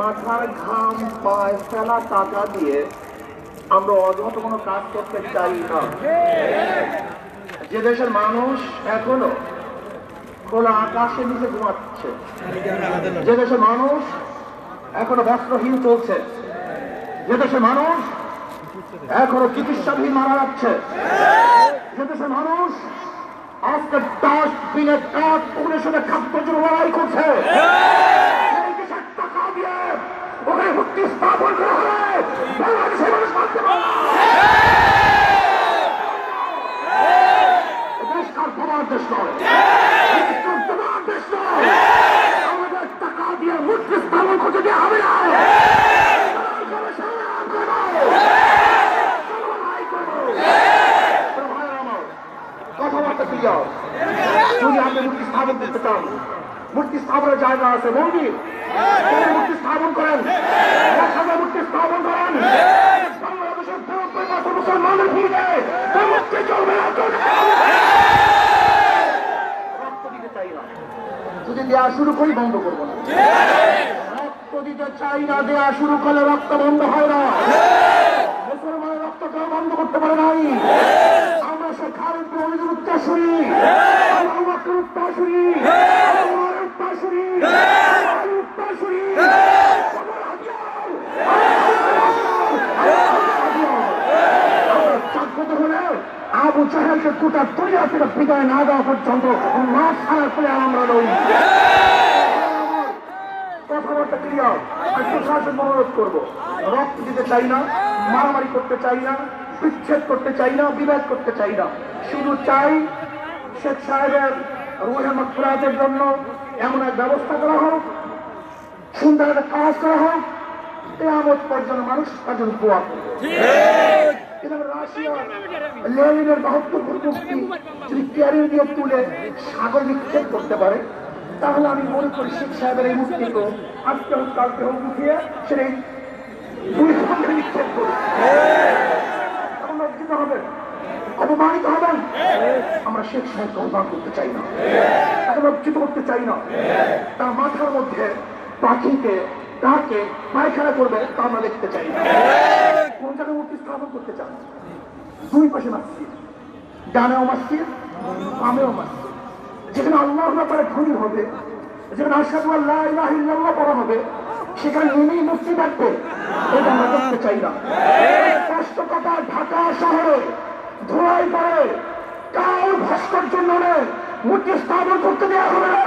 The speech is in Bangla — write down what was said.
মাথার ঘাম পায় ফেলা টাকা দিয়ে আমরা অযথা কোনো কাজ করতে চাই না। যে দেশের মানুষ এখনো খোলা আকাশের নিচে ঘুমাচ্ছে, যে দেশের মানুষ এখনো বস্ত্রহীন চলছে, যে দেশের মানুষ এখনো চিকিৎসাধীন মারা যাচ্ছে, যে দেশের মানুষ আজকে ডাস্টবিনের কাঠ পরিষদের খাদ্য জন্য লড়াই করছে, সেই দেশের টাকা দিয়ে ওখানে মুক্তি স্থাপন করা হবে। বাংলাদেশের মানুষ মানতে পারে না। দেশ কার তোমার দেশ নয়, তোমার দেশ নয়। আমাদের টাকা দিয়ে মুক্তি স্থাপন করতে দেওয়া হবে না। কথাবার্তা ক্লিয়ার। যদি আপনি মূর্তি স্থাপন করতে চান, মূর্তি স্থাপনের জায়গা আছে, মন্দির মূর্তি স্থাপন করেন, মূর্তি স্থাপন করেন। বাংলাদেশের 90% মুসলমানের ভূমিতে মূর্তি চলবে না। রক্ত দিতে চাই না, যদি দেওয়া শুরু করি বন্ধ করবো না। রক্ত দিতে চাই না, দেওয়া শুরু করলে রক্ত বন্ধ হয় না। মুসলমানের রক্ত কেউ বন্ধ করতে পারে নাই। আমরা সে খালিদ ওয়ালিদের উত্তরসূরি, আবু বকরের উত্তরসূরি, ওমরের উত্তরসূরি, আলীর উত্তরসূরি। জাগ্রত হলে আবু জাহেলকে কোটা তৈরি থেকে বিদায় না দেওয়া পর্যন্ত মাঠ ছাড়ার পরে আমরা নই। কথাবার্তা ক্লিয়ার। প্রশাসন অনুরোধ করবো, রক্ত দিতে চাই না, মারামারি করতে চাই না, বিচ্ছেদ করতে চাই না, বিভেদ করতে চাই না। শুধু চাই শেখ সাহেবের রুহে মাগফিরাতের জন্য এমন এক ব্যবস্থা করা হোক, সুন্দর একটা কাজ করা হোক, কিয়ামত পর্যন্ত মানুষ তার জন্য দোয়া করবে। রাশিয়ার লেনিনের 72 ফুট মূর্তি যদি ক্যারিয়ার দিয়ে তুলে সাগর নিক্ষেপ করতে পারে, তাহলে আমি মনে করি শেখ সাহেবের এই মূর্তিকে আজকে হোক কালকে হোক উঠিয়ে সেটা দুই সঙ্গে নিক্ষেপ করবে। লজ্জিত হবেন, অপমানিত হবেন। আমরা শেখ সাহেবকে অপমান করতে চাই না, তাকে লজ্জিত করতে চাই না। তার মাথার মধ্যে পাখিকে তাকে পায়খানা করবে তা আমরা দেখতে চাই না। কোন জায়গায় মূর্তি স্থাপন করতে চান? দুই পাশে মসজিদ, ডানেও মসজিদ, বামেও মসজিদ। যেখানে আল্লাহর ব্যাপারে ধ্বনি হবে, যেখানে আশহাদু আল্লা ইলাহা ইল্লাল্লাহ পড়া হবে, সেখানে নেমেই মূর্তি থাকবে, এটা আমরা দেখতে চাই না। কষ্ট কথা ঢাকা শহরে ধোঁয়ায় পড়ে কাল ভাস্কর্য নামে মূর্তি স্থাপন করতে দেওয়া হবে না।